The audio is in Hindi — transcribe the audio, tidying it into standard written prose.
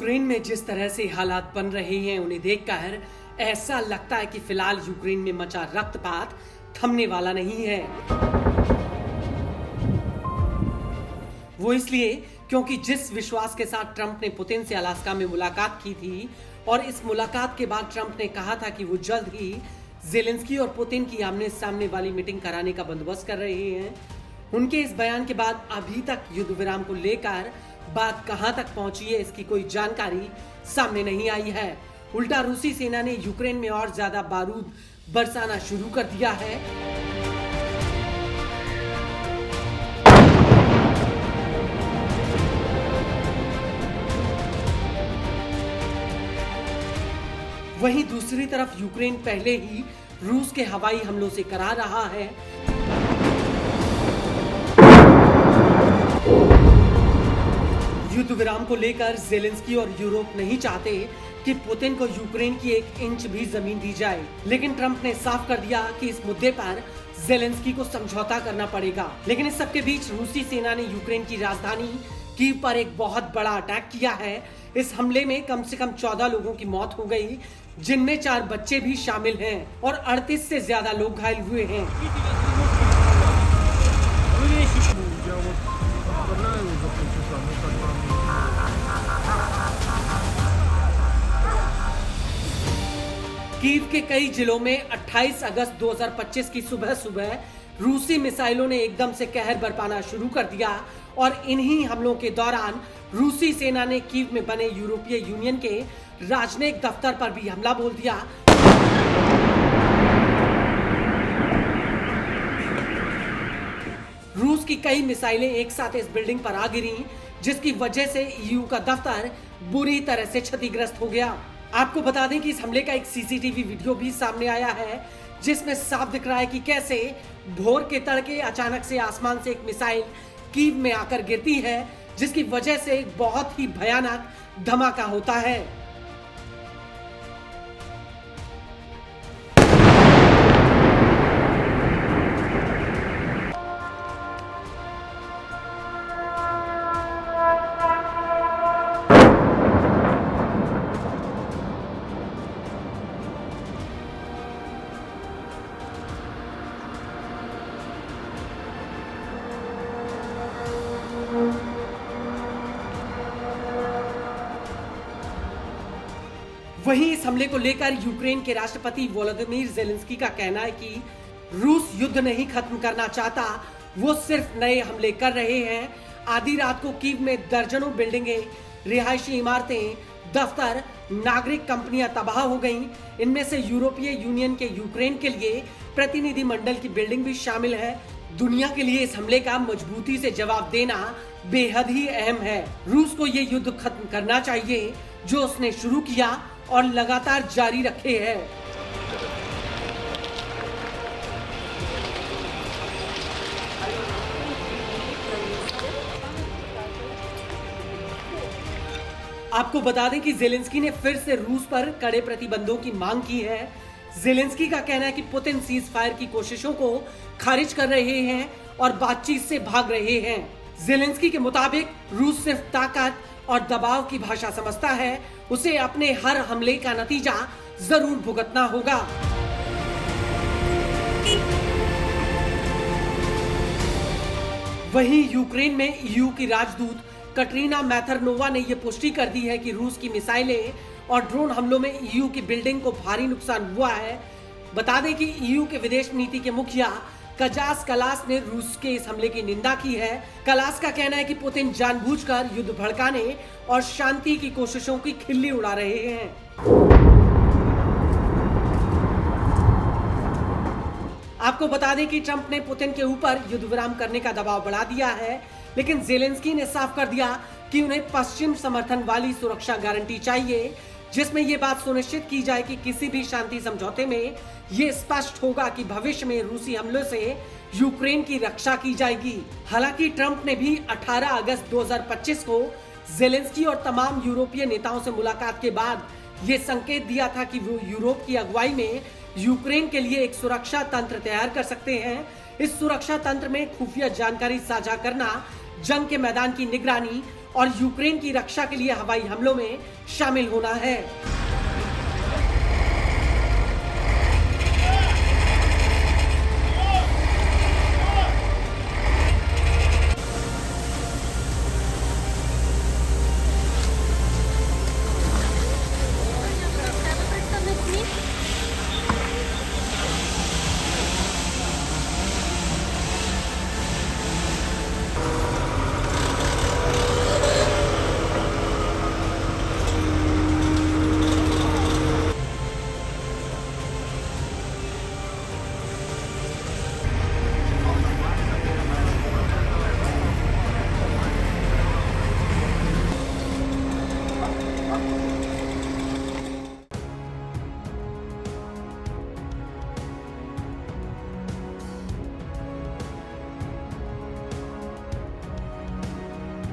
यूक्रेन में जिस तरह से हालात बन रहे हैं उन्हें देखकर ऐसा लगता है कि फिलहाल यूक्रेन में मचा रक्तपात थमने वाला नहीं है। वो इसलिए क्योंकि जिस विश्वास के साथ ट्रंप ने पुतिन से अलास्का में मुलाकात की थी और इस मुलाकात के बाद ट्रंप ने कहा था कि वो जल्द ही ज़ेलेंस्की और पुतिन की आमने सामने वाली मीटिंग कराने का बंदोबस्त कर रहे हैं, उनके इस बयान के बाद अभी तक युद्ध विराम को लेकर बात कहां तक पहुंची है इसकी कोई जानकारी सामने नहीं आई है। उल्टा रूसी सेना ने यूक्रेन में और ज्यादा बारूद बरसाना शुरू कर दिया है। वहीं दूसरी तरफ यूक्रेन पहले ही रूस के हवाई हमलों से करा रहा है। युद्ध विराम को लेकर ज़ेलेंस्की और यूरोप नहीं चाहते कि पुतिन को यूक्रेन की 1 इंच भी जमीन दी जाए, लेकिन ट्रंप ने साफ कर दिया कि इस मुद्दे पर ज़ेलेंस्की को समझौता करना पड़ेगा। लेकिन इस सबके बीच रूसी सेना ने यूक्रेन की राजधानी कीव पर एक बहुत बड़ा अटैक किया है। इस हमले में कम से कम 14 लोगों की मौत हो गई, जिनमें 4 बच्चे भी शामिल हैं और 38 से ज्यादा लोग घायल हुए हैं। कीव के कई जिलों में 28 अगस्त 2025 की सुबह रूसी मिसाइलों ने एकदम से कहर बरपाना शुरू कर दिया और इन्हीं हमलों के दौरान रूसी सेना ने कीव में बने यूरोपीय यूनियन के राजनयिक दफ्तर पर भी हमला बोल दिया। रूस की कई मिसाइलें एक साथ इस बिल्डिंग पर आ गिरी, जिसकी वजह से ईयू का दफ्तर बुरी तरह से क्षतिग्रस्त हो गया। आपको बता दें कि इस हमले का एक सीसीटीवी वीडियो भी सामने आया है, जिसमें साफ दिख रहा है कि कैसे भोर के तड़के अचानक से आसमान से एक मिसाइल कीव में आकर गिरती है, जिसकी वजह से एक बहुत ही भयानक धमाका होता है। वहीं इस हमले को लेकर यूक्रेन के राष्ट्रपति वोलोदिमीर ज़ेलेंस्की का कहना है कि रूस युद्ध नहीं खत्म करना चाहता, वो सिर्फ नए हमले कर रहे हैं। आधी रात को कीव में दर्जनों बिल्डिंगें, रिहायशी इमारतें, दफ्तर, नागरिक कंपनियां तबाह हो गईं। इनमें से यूरोपीय यूनियन के यूक्रेन के लिए प्रतिनिधि मंडल की बिल्डिंग भी शामिल है। दुनिया के लिए इस हमले का मजबूती से जवाब देना बेहद ही अहम है। रूस को ये युद्ध खत्म करना चाहिए जो उसने शुरू किया और लगातार जारी रखे है। आपको बता दें कि ज़ेलेंस्की ने फिर से रूस पर कड़े प्रतिबंधों की मांग की है। ज़ेलेंस्की का कहना है कि पुतिन सीज फायर की कोशिशों को खारिज कर रहे हैं और बातचीत से भाग रहे हैं। ज़ेलेंस्की के मुताबिक रूस सिर्फ ताकत और दबाव की भाषा समझता है, उसे अपने हर हमले का नतीजा जरूर भुगतना होगा। वहीं यूक्रेन में ईयू की राजदूत कटरीना मैथरनोवा ने यह पुष्टि कर दी है कि रूस की मिसाइलें और ड्रोन हमलों में ईयू की बिल्डिंग को भारी नुकसान हुआ है। बता दें कि ईयू के विदेश नीति के मुखिया कजास कलास ने रूस के इस हमले की निंदा की है। कलास का कहना है कि पुतिन जानबूझकर युद्ध भड़काने और शांति की कोशिशों की खिल्ली उड़ा रहे हैं। आपको बता दें कि ट्रंप ने पुतिन के ऊपर युद्ध विराम करने का दबाव बढ़ा दिया है, लेकिन ज़ेलेंस्की ने साफ कर दिया कि उन्हें पश्चिम समर्थन वाली सुरक्षा गारंटी चाहिए, जिसमें यह बात सुनिश्चित की जाए कि किसी भी शांति समझौते में यह स्पष्ट होगा कि भविष्य में रूसी हमलों से यूक्रेन की रक्षा की जाएगी। हालांकि ट्रंप ने भी 18 अगस्त 2025 को ज़ेलेंस्की और तमाम यूरोपीय नेताओं से मुलाकात के बाद ये संकेत दिया था कि वो यूरोप की अगुवाई में यूक्रेन के लिए एक सुरक्षा तंत्र तैयार कर सकते हैं। इस सुरक्षा तंत्र में खुफिया जानकारी साझा करना, जंग के मैदान की निगरानी और यूक्रेन की रक्षा के लिए हवाई हमलों में शामिल होना है।